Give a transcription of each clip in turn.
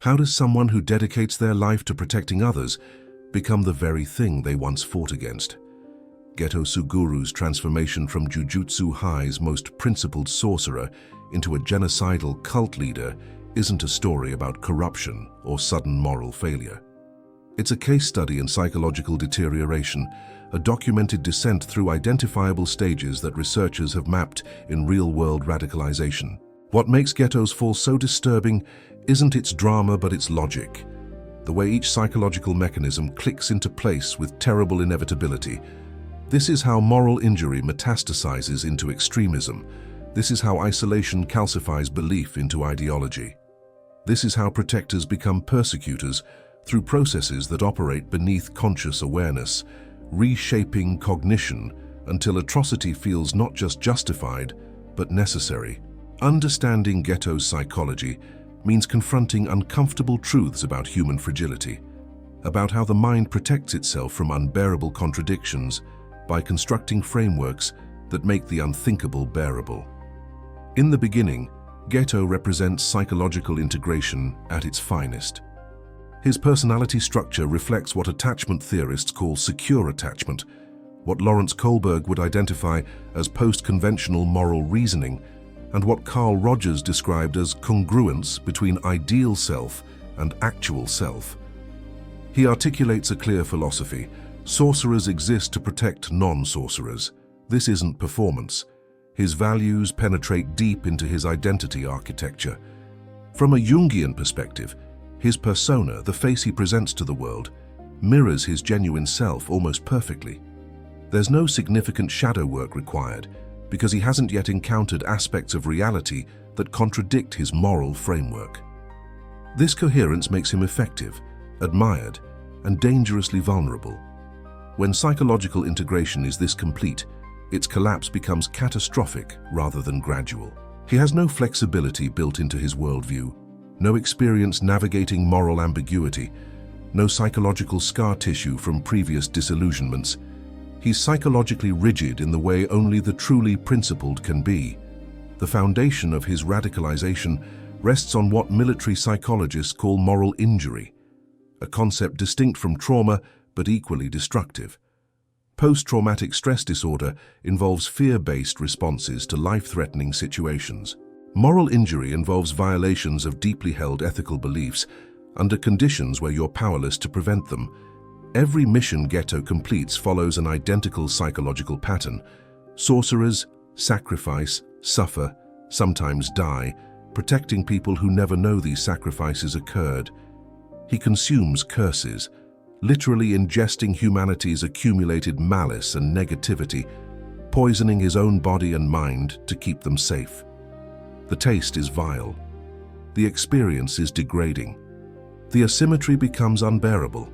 How does someone who dedicates their life to protecting others become the very thing they once fought against? Geto Suguru's transformation from Jujutsu High's most principled sorcerer into a genocidal cult leader isn't a story about corruption or sudden moral failure. It's a case study in psychological deterioration, a documented descent through identifiable stages that researchers have mapped in real-world radicalization. What makes Geto's fall so disturbing isn't its drama but its logic. The way each psychological mechanism clicks into place with terrible inevitability. This is how moral injury metastasizes into extremism. This is how isolation calcifies belief into ideology. This is how protectors become persecutors through processes that operate beneath conscious awareness, reshaping cognition until atrocity feels not just justified, but necessary. Understanding Geto's psychology means confronting uncomfortable truths about human fragility, about how the mind protects itself from unbearable contradictions by constructing frameworks that make the unthinkable bearable. In the beginning, Geto represents psychological integration at its finest. His personality structure reflects what attachment theorists call secure attachment, what Lawrence Kohlberg would identify as post-conventional moral reasoning, and what Carl Rogers described as congruence between ideal self and actual self. He articulates a clear philosophy: sorcerers exist to protect non-sorcerers. This isn't performance. His values penetrate deep into his identity architecture. From a Jungian perspective, his persona, the face he presents to the world, mirrors his genuine self almost perfectly. There's no significant shadow work required because he hasn't yet encountered aspects of reality that contradict his moral framework. This coherence makes him effective, admired, and dangerously vulnerable. When psychological integration is this complete, its collapse becomes catastrophic rather than gradual. He has no flexibility built into his worldview, no experience navigating moral ambiguity, no psychological scar tissue from previous disillusionments. He's psychologically rigid in the way only the truly principled can be. The foundation of his radicalization rests on what military psychologists call moral injury, a concept distinct from trauma but equally destructive. Post-traumatic stress disorder involves fear-based responses to life-threatening situations. Moral injury involves violations of deeply held ethical beliefs under conditions where you're powerless to prevent them. Every mission Geto completes follows an identical psychological pattern. Sorcerers sacrifice, suffer, sometimes die, protecting people who never know these sacrifices occurred. He consumes curses, literally ingesting humanity's accumulated malice and negativity, poisoning his own body and mind to keep them safe. The taste is vile. The experience is degrading. The asymmetry becomes unbearable.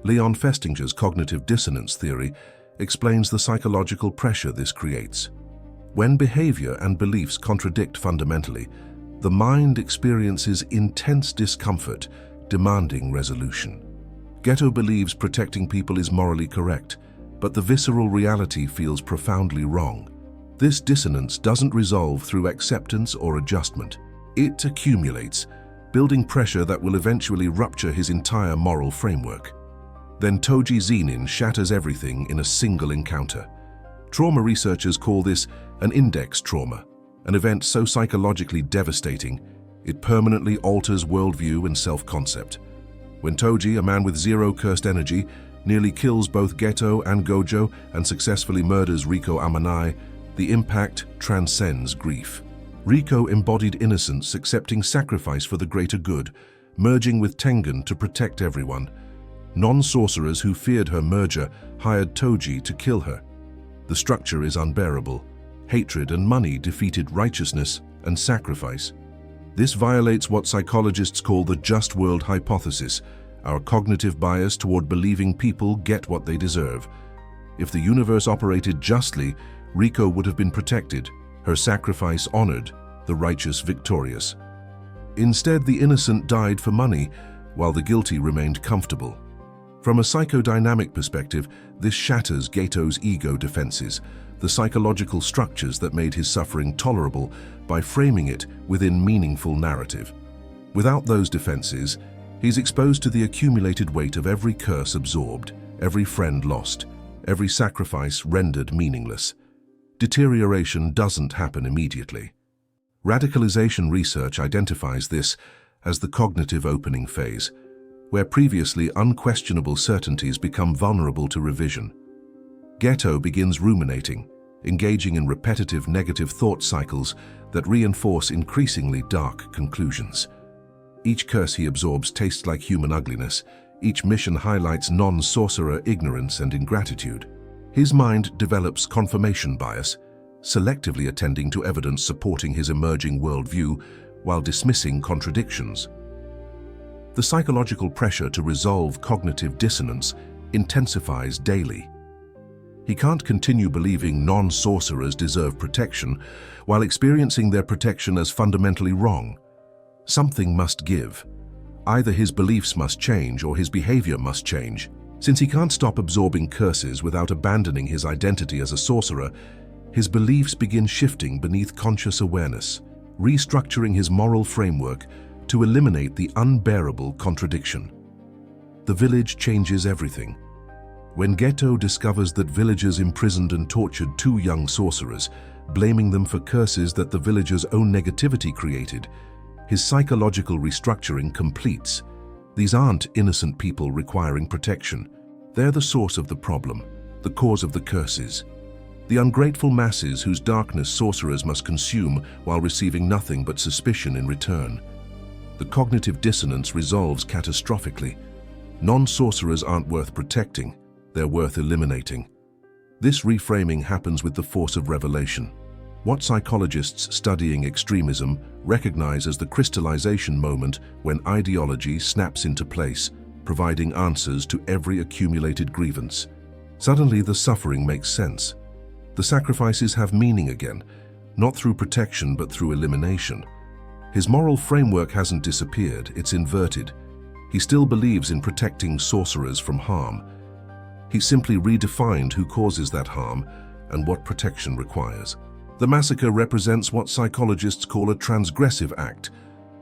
Leon Festinger's cognitive dissonance theory explains the psychological pressure this creates. When behavior and beliefs contradict fundamentally, the mind experiences intense discomfort, demanding resolution. Geto believes protecting people is morally correct, but the visceral reality feels profoundly wrong. This dissonance doesn't resolve through acceptance or adjustment. It accumulates, building pressure that will eventually rupture his entire moral framework. Then Toji Zenin shatters everything in a single encounter. Trauma researchers call this an index trauma, an event so psychologically devastating, it permanently alters worldview and self-concept. When Toji, a man with zero cursed energy, nearly kills both Geto and Gojo and successfully murders Riko Amanai, the impact transcends grief. Riko embodied innocence, accepting sacrifice for the greater good, merging with Tengen to protect everyone. Non-sorcerers who feared her merger hired Toji to kill her. The structure is unbearable. Hatred and money defeated righteousness and sacrifice. This violates what psychologists call the just world hypothesis, our cognitive bias toward believing people get what they deserve. If the universe operated justly, Riko would have been protected, her sacrifice honored, the righteous victorious. Instead, the innocent died for money, while the guilty remained comfortable. From a psychodynamic perspective, this shatters Geto's ego defenses, the psychological structures that made his suffering tolerable by framing it within meaningful narrative. Without those defenses, he's exposed to the accumulated weight of every curse absorbed, every friend lost, every sacrifice rendered meaningless. Deterioration doesn't happen immediately. Radicalization research identifies this as the cognitive opening phase, where previously unquestionable certainties become vulnerable to revision. Geto begins ruminating, engaging in repetitive negative thought cycles that reinforce increasingly dark conclusions. Each curse he absorbs tastes like human ugliness. Each mission highlights non-sorcerer ignorance and ingratitude. His mind develops confirmation bias, selectively attending to evidence supporting his emerging worldview while dismissing contradictions. The psychological pressure to resolve cognitive dissonance intensifies daily. He can't continue believing non-sorcerers deserve protection while experiencing their protection as fundamentally wrong. Something must give. Either his beliefs must change or his behavior must change. Since he can't stop absorbing curses without abandoning his identity as a sorcerer, his beliefs begin shifting beneath conscious awareness, restructuring his moral framework to eliminate the unbearable contradiction. The village changes everything. When Geto discovers that villagers imprisoned and tortured two young sorcerers, blaming them for curses that the villagers' own negativity created, his psychological restructuring completes. These aren't innocent people requiring protection. They're the source of the problem, the cause of the curses. The ungrateful masses whose darkness sorcerers must consume while receiving nothing but suspicion in return. The cognitive dissonance resolves catastrophically. Non-sorcerers aren't worth protecting, they're worth eliminating. This reframing happens with the force of revelation. What psychologists studying extremism recognize as the crystallization moment when ideology snaps into place, providing answers to every accumulated grievance. Suddenly the suffering makes sense. The sacrifices have meaning again, not through protection but through elimination. His moral framework hasn't disappeared, it's inverted. He still believes in protecting sorcerers from harm. He simply redefined who causes that harm and what protection requires. The massacre represents what psychologists call a transgressive act,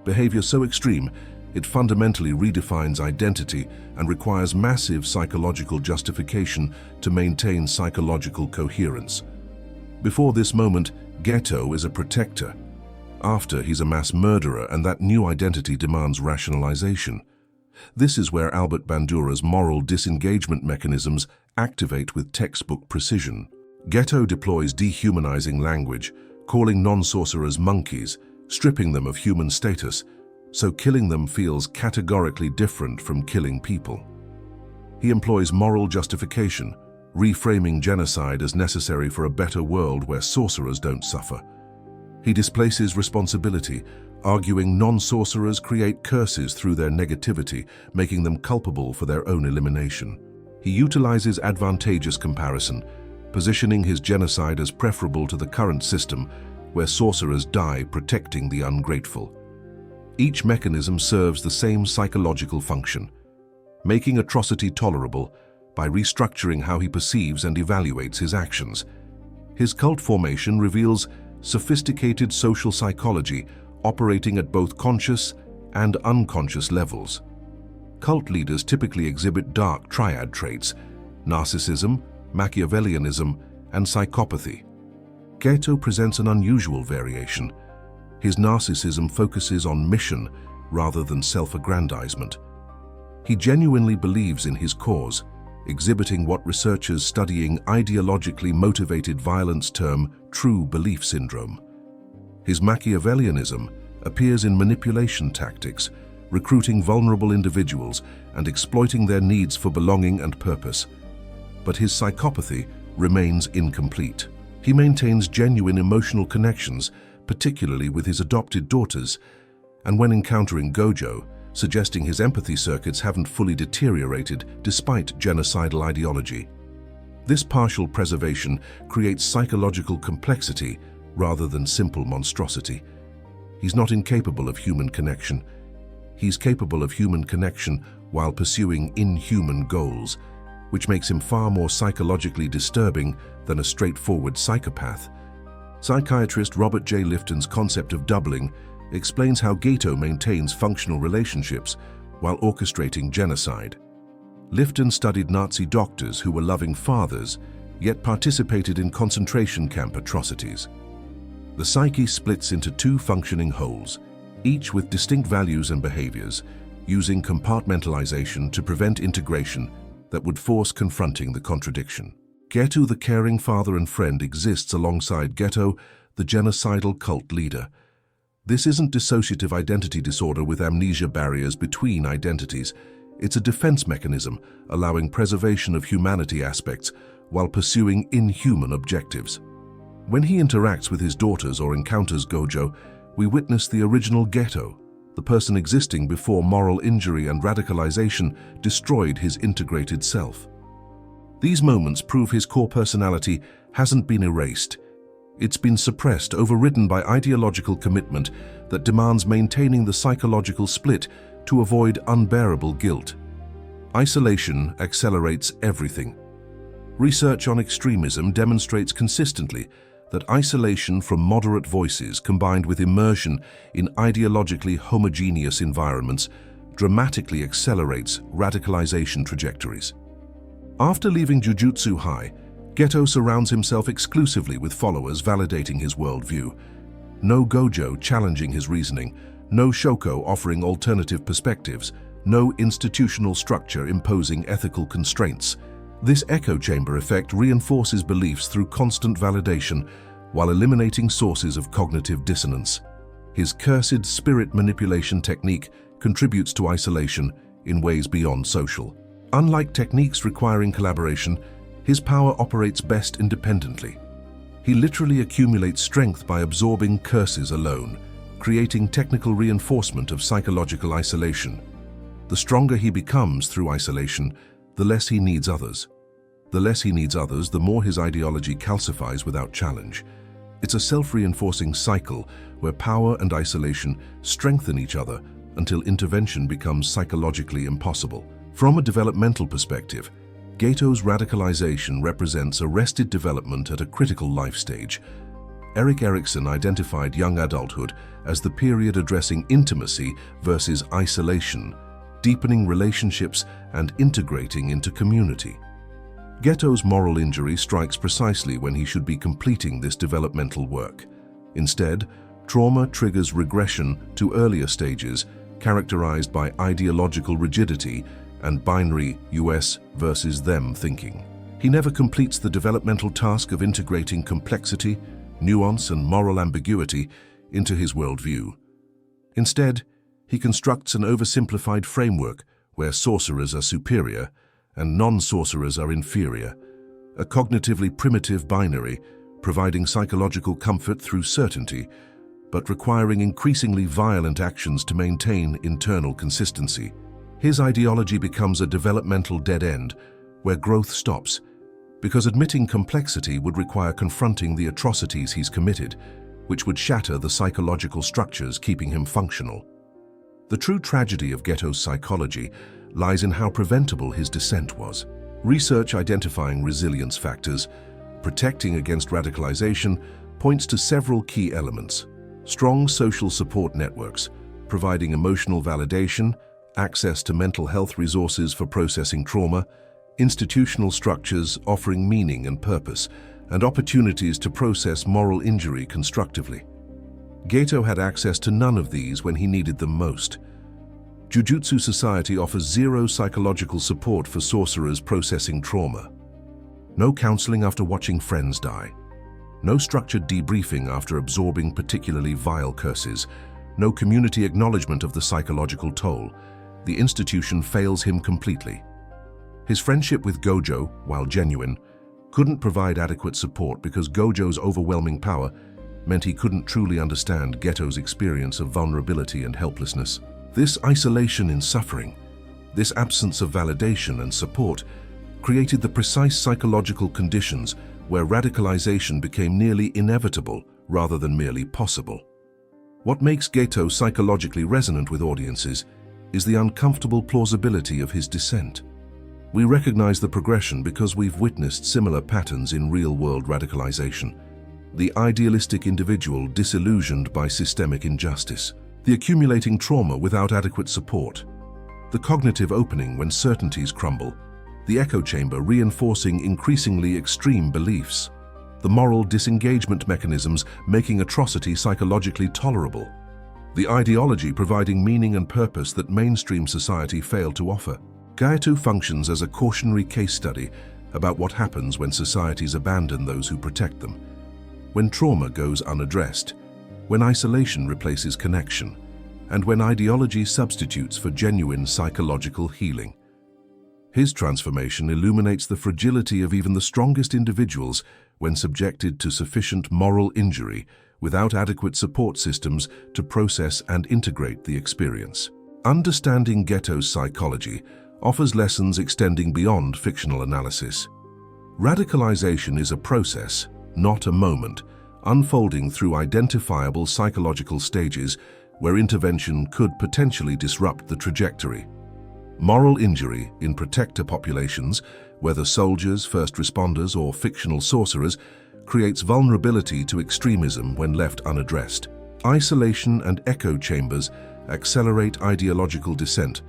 behavior so extreme it fundamentally redefines identity and requires massive psychological justification to maintain psychological coherence. Before this moment, Geto is a protector. After, he's a mass murderer, and that new identity demands rationalization. This is where Albert Bandura's moral disengagement mechanisms activate with textbook precision. Geto deploys dehumanizing language, calling non-sorcerers monkeys, stripping them of human status, so killing them feels categorically different from killing people. He employs moral justification, reframing genocide as necessary for a better world where sorcerers don't suffer. He displaces responsibility, arguing non-sorcerers create curses through their negativity, making them culpable for their own elimination. He utilizes advantageous comparison, positioning his genocide as preferable to the current system, where sorcerers die protecting the ungrateful. Each mechanism serves the same psychological function, making atrocity tolerable by restructuring how he perceives and evaluates his actions. His cult formation reveals sophisticated social psychology operating at both conscious and unconscious levels. Cult leaders typically exhibit dark triad traits: narcissism, Machiavellianism, and psychopathy. Geto presents an unusual variation. His narcissism focuses on mission rather than self-aggrandizement. He genuinely believes in his cause, exhibiting what researchers studying ideologically motivated violence term true belief syndrome. His Machiavellianism appears in manipulation tactics, recruiting vulnerable individuals and exploiting their needs for belonging and purpose. But his psychopathy remains incomplete. He maintains genuine emotional connections, particularly with his adopted daughters, and when encountering Gojo, suggesting his empathy circuits haven't fully deteriorated despite genocidal ideology. This partial preservation creates psychological complexity rather than simple monstrosity. He's not incapable of human connection. He's capable of human connection while pursuing inhuman goals, which makes him far more psychologically disturbing than a straightforward psychopath. Psychiatrist Robert J. Lifton's concept of doubling explains how Geto maintains functional relationships while orchestrating genocide. Lifton studied Nazi doctors who were loving fathers, yet participated in concentration camp atrocities. The psyche splits into two functioning wholes, each with distinct values and behaviors, using compartmentalization to prevent integration that would force confronting the contradiction. Geto, the caring father and friend, exists alongside Geto, the genocidal cult leader. This isn't dissociative identity disorder with amnesia barriers between identities. It's a defense mechanism, allowing preservation of humanity aspects while pursuing inhuman objectives. When he interacts with his daughters or encounters Gojo, we witness the original Geto, the person existing before moral injury and radicalization destroyed his integrated self. These moments prove his core personality hasn't been erased. It's been suppressed, overridden by ideological commitment that demands maintaining the psychological split to avoid unbearable guilt. Isolation accelerates everything. Research on extremism demonstrates consistently that isolation from moderate voices combined with immersion in ideologically homogeneous environments dramatically accelerates radicalization trajectories. After leaving Jujutsu High, Geto surrounds himself exclusively with followers validating his worldview. No Gojo challenging his reasoning, no Shoko offering alternative perspectives, no institutional structure imposing ethical constraints. This echo chamber effect reinforces beliefs through constant validation while eliminating sources of cognitive dissonance. His cursed spirit manipulation technique contributes to isolation in ways beyond social. Unlike techniques requiring collaboration, his power operates best independently. He literally accumulates strength by absorbing curses alone, creating technical reinforcement of psychological isolation. The stronger he becomes through isolation, the less he needs others. The less he needs others, the more his ideology calcifies without challenge. It's a self-reinforcing cycle where power and isolation strengthen each other until intervention becomes psychologically impossible. From a developmental perspective, Geto's radicalization represents arrested development at a critical life stage. Erik Erikson identified young adulthood as the period addressing intimacy versus isolation, deepening relationships and integrating into community. Geto's moral injury strikes precisely when he should be completing this developmental work. Instead, trauma triggers regression to earlier stages, characterized by ideological rigidity and binary us versus them thinking. He never completes the developmental task of integrating complexity, nuance, and moral ambiguity into his worldview. Instead, he constructs an oversimplified framework where sorcerers are superior and non-sorcerers are inferior, a cognitively primitive binary providing psychological comfort through certainty, but requiring increasingly violent actions to maintain internal consistency. His ideology becomes a developmental dead end where growth stops, because admitting complexity would require confronting the atrocities he's committed, which would shatter the psychological structures keeping him functional. The true tragedy of Geto's psychology lies in how preventable his descent was. Research identifying resilience factors, protecting against radicalization, points to several key elements. Strong social support networks, providing emotional validation, access to mental health resources for processing trauma, institutional structures offering meaning and purpose, and opportunities to process moral injury constructively. Geto had access to none of these when he needed them most. Jujutsu Society offers zero psychological support for sorcerers processing trauma. No counseling after watching friends die. No structured debriefing after absorbing particularly vile curses. No community acknowledgement of the psychological toll. The institution fails him completely. His friendship with Gojo, while genuine, couldn't provide adequate support because Gojo's overwhelming power meant he couldn't truly understand Geto's experience of vulnerability and helplessness. This isolation in suffering, this absence of validation and support, created the precise psychological conditions where radicalization became nearly inevitable rather than merely possible. What makes Geto psychologically resonant with audiences is the uncomfortable plausibility of his descent. We recognize the progression because we've witnessed similar patterns in real-world radicalization. the idealistic individual disillusioned by systemic injustice, the accumulating trauma without adequate support, the cognitive opening when certainties crumble, the echo chamber reinforcing increasingly extreme beliefs, the moral disengagement mechanisms making atrocity psychologically tolerable, the ideology providing meaning and purpose that mainstream society failed to offer. Geto functions as a cautionary case study about what happens when societies abandon those who protect them, when trauma goes unaddressed, when isolation replaces connection, and when ideology substitutes for genuine psychological healing. His transformation illuminates the fragility of even the strongest individuals when subjected to sufficient moral injury without adequate support systems to process and integrate the experience. Understanding Geto's psychology offers lessons extending beyond fictional analysis. Radicalization is a process, not a moment, unfolding through identifiable psychological stages where intervention could potentially disrupt the trajectory. Moral injury in protector populations, whether soldiers, first responders, or fictional sorcerers, creates vulnerability to extremism when left unaddressed. Isolation and echo chambers accelerate ideological dissent,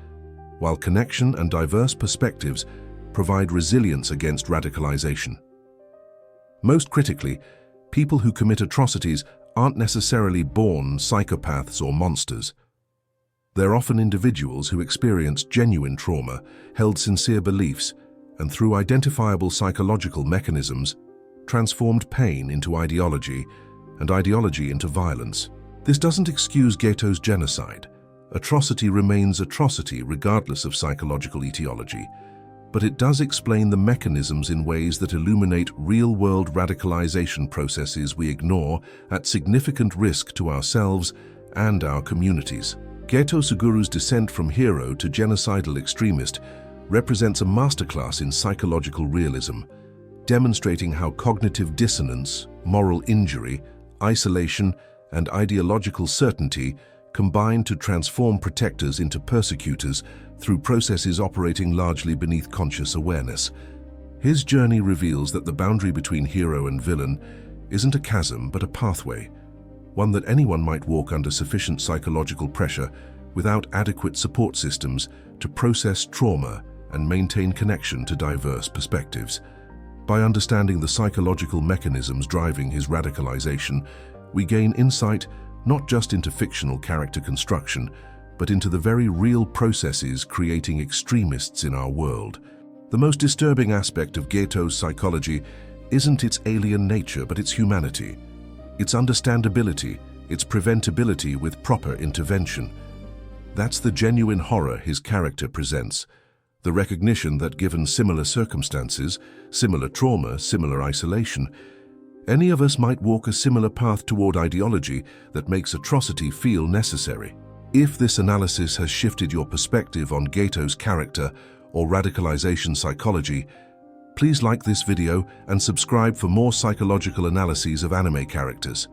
while connection and diverse perspectives provide resilience against radicalization. Most critically, people who commit atrocities aren't necessarily born psychopaths or monsters. They're often individuals who experience genuine trauma, held sincere beliefs, and through identifiable psychological mechanisms, transformed pain into ideology and ideology into violence. This doesn't excuse Geto's genocide. Atrocity remains atrocity regardless of psychological etiology, but it does explain the mechanisms in ways that illuminate real-world radicalization processes we ignore at significant risk to ourselves and our communities. Geto Suguru's descent from hero to genocidal extremist represents a masterclass in psychological realism, demonstrating how cognitive dissonance, moral injury, isolation, and ideological certainty combine to transform protectors into persecutors through processes operating largely beneath conscious awareness. His journey reveals that the boundary between hero and villain isn't a chasm but a pathway, one that anyone might walk under sufficient psychological pressure without adequate support systems to process trauma and maintain connection to diverse perspectives. By understanding the psychological mechanisms driving his radicalization, we gain insight not just into fictional character construction, but into the very real processes creating extremists in our world. The most disturbing aspect of Geto's psychology isn't its alien nature, but its humanity, its understandability, its preventability with proper intervention. That's the genuine horror his character presents, the recognition that given similar circumstances, similar trauma, similar isolation, any of us might walk a similar path toward ideology that makes atrocity feel necessary. If this analysis has shifted your perspective on Geto's character or radicalization psychology, please like this video and subscribe for more psychological analyses of anime characters.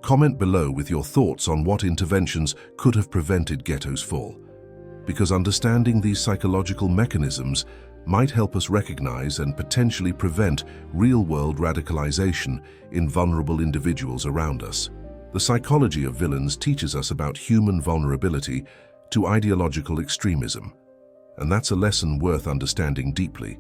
Comment below with your thoughts on what interventions could have prevented Geto's fall, because understanding these psychological mechanisms might help us recognize and potentially prevent real-world radicalization in vulnerable individuals around us. The psychology of villains teaches us about human vulnerability to ideological extremism, and that's a lesson worth understanding deeply.